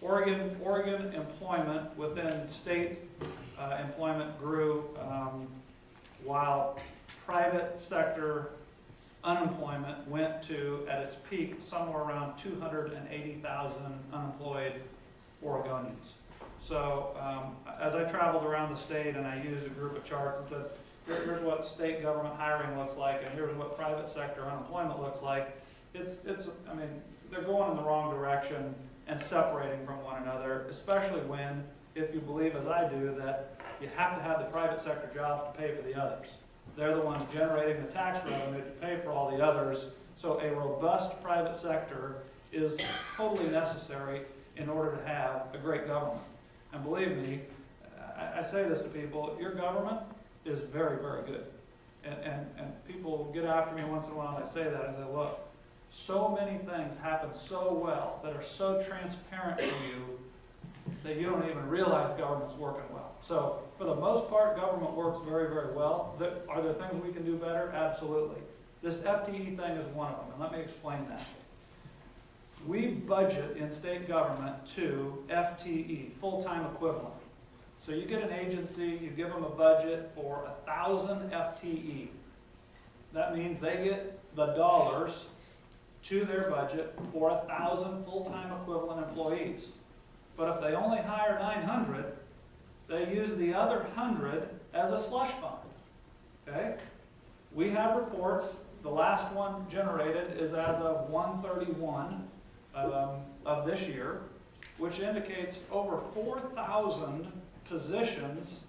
Oregon employment within state employment grew while private sector unemployment went to, at its peak, somewhere around 280,000 unemployed Oregonians. So as I traveled around the state and I used a group of charts and said, here's what state government hiring looks like and here's what private sector unemployment looks like, I mean, they're going in the wrong direction and separating from one another, especially when, if you believe as I do, that you have to have the private sector jobs to pay for the others. They're the ones generating the tax revenue to pay for all the others. So a robust private sector is totally necessary in order to have a great government. And believe me, I say this to people, your government is very, very good. And people get after me once in a while and I say that, and I say, look, so many things happen so well that are so transparent to you that you don't even realize government's working well. So for the most part, government works very, very well. Are there things we can do better? Absolutely. This FTE thing is one of them, and let me explain that. We budget in state government to FTE, full-time equivalent. So you get an agency, you give them a budget for 1,000 FTE. That means they get the dollars to their budget for 1,000 full-time equivalent employees. But if they only hire 900, they use the other 100 as a slush fund. Okay? We have reports. The last one generated is as of 1/31 of this year, which indicates over 4,000 positions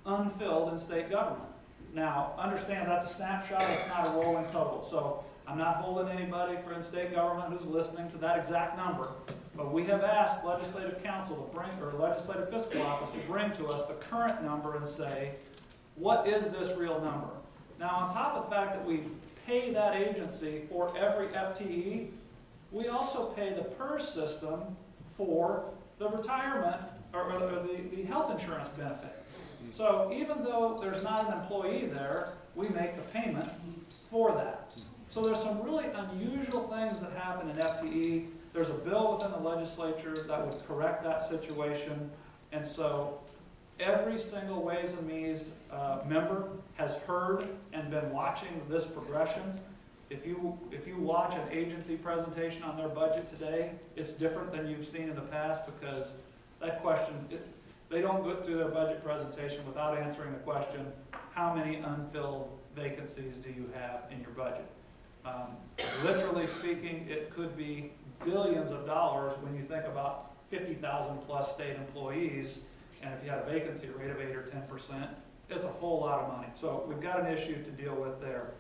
unfilled in state government. Now, understand that's a snapshot, it's not a rolling total. So I'm not holding anybody for in state government who's listening to that exact number. But we have asked legislative council to bring, or legislative fiscal office to bring to us the current number and say, what is this real number? Now, on top of the fact that we pay that agency for every FTE, we also pay the PERS system for the retirement or the health insurance benefit. So even though there's not an employee there, we make the payment for that. So there's some really unusual things that happen in FTE. There's a bill within the legislature that would correct that situation. And so every single Ways and Means member has heard and been watching this progression. If you watch an agency presentation on their budget today, it's different than you've seen in the past because that question, they don't go through their budget presentation without answering the question, how many unfilled vacancies do you have in your budget? Literally speaking, it could be billions of dollars when you think about 50,000 plus state employees, and if you had a vacancy rate of 8 or 10%, it's a whole lot of money. So we've got an issue to deal with there.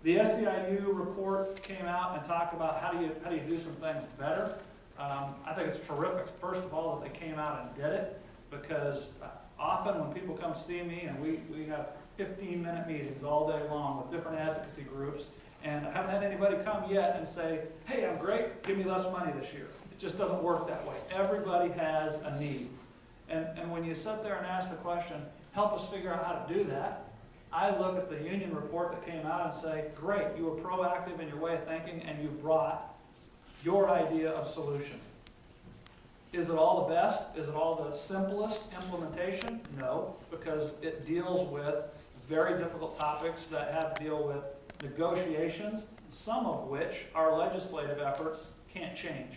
The SEIU report came out and talked about how do you do some things better. I think it's terrific, first of all, that they came out and did it, because often when people come see me, and we have 15-minute meetings all day long with different advocacy groups, and I haven't had anybody come yet and say, hey, I'm great, give me less money this year. It just doesn't work that way. Everybody has a need. And when you sit there and ask the question, help us figure out how to do that, I look at the union report that came out and say, great, you were proactive in your way of thinking and you brought your idea of solution. Is it all the best? Is it all the simplest implementation? No, because it deals with very difficult topics that have to deal with negotiations, some of which our legislative efforts can't change.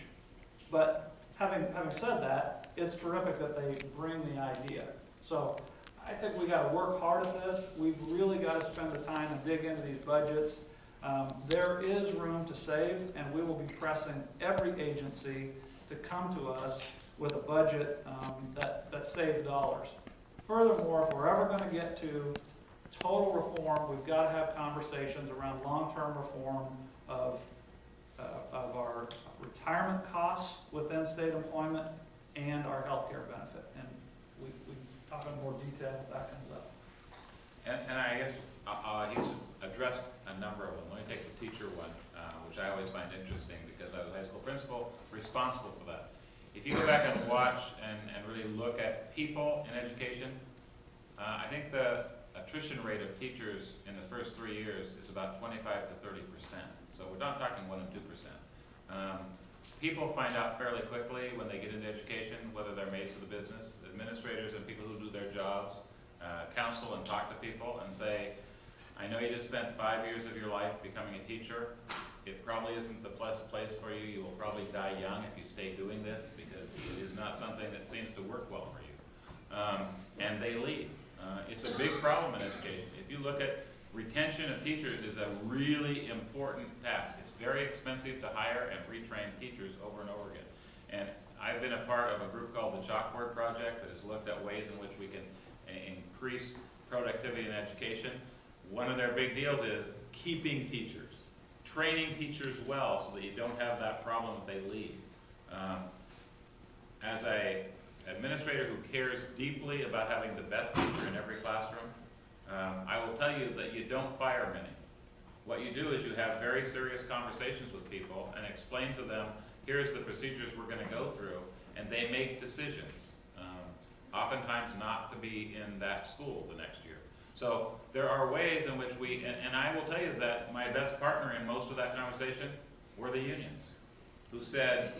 But having said that, it's terrific that they bring the idea. So I think we got to work hard at this. We've really got to spend the time and dig into these budgets. There is room to save, and we will be pressing every agency to come to us with a budget that saves dollars. Furthermore, if we're ever going to get to total reform, we've got to have conversations around long-term reform of our retirement costs within state employment and our health care benefit. And we talk in more detail if that comes up. And I guess he's addressed a number of them. Let me take the teacher one, which I always find interesting because I was a high school principal responsible for that. If you go back and watch and really look at people in education, I think the attrition rate of teachers in the first 3 years is about 25 to 30%. So we're not talking 1 and 2%. people find out fairly quickly when they get into education whether they're made for the business. Administrators and people who do their jobs counsel and talk to people and say, I know you just spent 5 years of your life becoming a teacher. It probably isn't the best place for you. You will probably die young if you stay doing this because it is not something that seems to work well for you. And they leave. It's a big problem in education. If you look at retention of teachers is a really important task. It's very expensive to hire and retrain teachers over and over again. And I've been a part of a group called the Chalkboard Project that has looked at ways in which we can increase productivity in education. One of their big deals is keeping teachers, training teachers well so that you don't have that problem if they leave. As an administrator who cares deeply about having the best teacher in every classroom, I will tell you that you don't fire many. What you do is you have very serious conversations with people and explain to them, here's the procedures we're going to go through, and they make decisions. Oftentimes not to be in that school the next year. So there are ways in which we, and I will tell you that my best partner in most of that conversation were the unions, who said,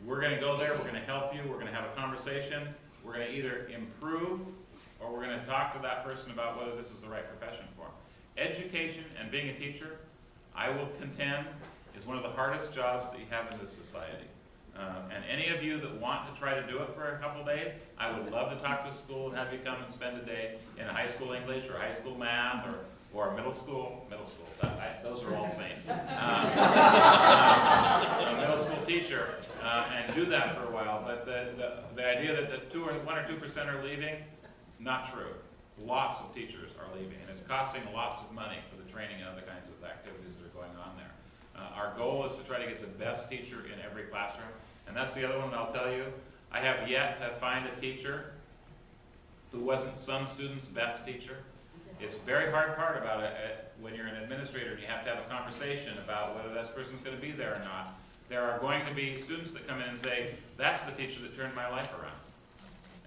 we're going to go there, we're going to help you, we're going to have a conversation, we're going to either improve or we're going to talk to that person about whether this is the right profession for them. Education and being a teacher, I will contend, is one of the hardest jobs that you have in this society. And any of you that want to try to do it for a couple days, I would love to talk to a school and have you come and spend a day in high school English or high school math or middle school, those are all saints. A middle school teacher, and do that for a while. But the idea that the 1 or 2% are leaving, not true. Lots of teachers are leaving, and it's costing lots of money for the training and other kinds of activities that are going on there. Our goal is to try to get the best teacher in every classroom, and that's the other one I'll tell you. I have yet to find a teacher who wasn't some student's best teacher. It's a very hard part about it when you're an administrator and you have to have a conversation about whether that person's going to be there or not. There are going to be students that come in and say, that's the teacher that turned my life around,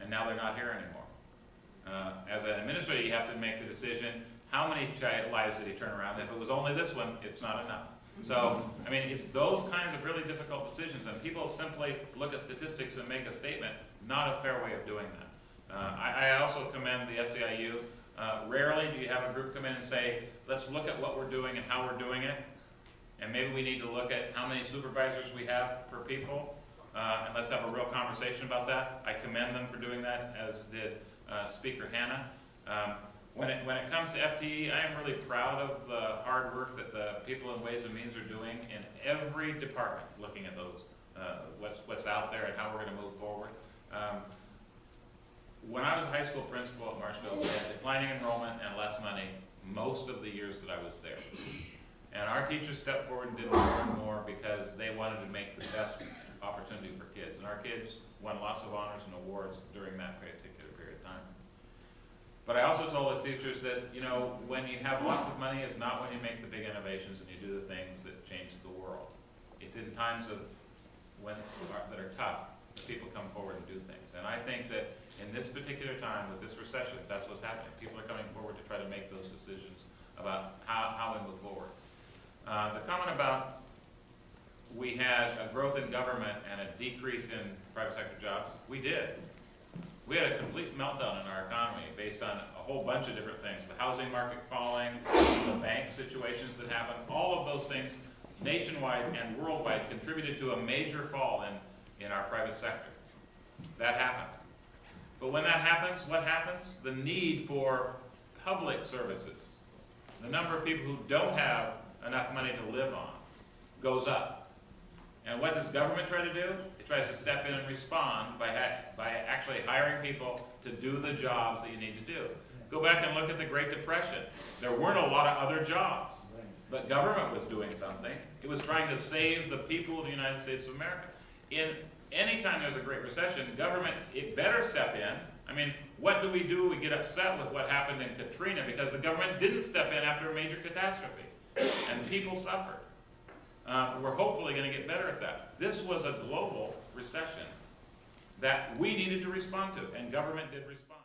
and now they're not here anymore. As an administrator, you have to make the decision, how many lives did he turn around? If it was only this one, it's not enough. So, I mean, it's those kinds of really difficult decisions, and people simply look at statistics and make a statement, not a fair way of doing that. I also commend the SEIU. Rarely do you have a group come in and say, let's look at what we're doing and how we're doing it, and maybe we need to look at how many supervisors we have per people, and let's have a real conversation about that. I commend them for doing that, as did Speaker Hanna. When it comes to FTE, I am really proud of the hard work that the people in Ways and Means are doing in every department, looking at those, what's out there and how we're going to move forward. When I was a high school principal at Marshville, we had declining enrollment and less money most of the years that I was there. And our teachers stepped forward and did more and more because they wanted to make the best opportunity for kids. And our kids won lots of honors and awards during that particular period of time. But I also told the teachers that, you know, when you have lots of money, it's not when you make the big innovations and you do the things that change the world. It's in times of that are tough that people come forward and do things. And I think that in this particular time, with this recession, that's what's happening. People are coming forward to try to make those decisions about how we move forward. The comment about we had a growth in government and a decrease in private sector jobs, we did. We had a complete meltdown in our economy based on a whole bunch of different things. The housing market falling, the bank situations that happened, all of those things nationwide and worldwide contributed to a major fall in our private sector. That happened. But when that happens, what happens? The need for public services, the number of people who don't have enough money to live on, goes up. And what does government try to do? It tries to step in and respond by actually hiring people to do the jobs that you need to do. Go back and look at the Great Depression. There weren't a lot of other jobs, but government was doing something. It was trying to save the people of the United States of America. In any time there's a Great Recession, government, it better step in. I mean, what do? We get upset with what happened in Katrina because the government didn't step in after a major catastrophe, and people suffered. We're hopefully going to get better at that. This was a global recession that we needed to respond to, and government did respond.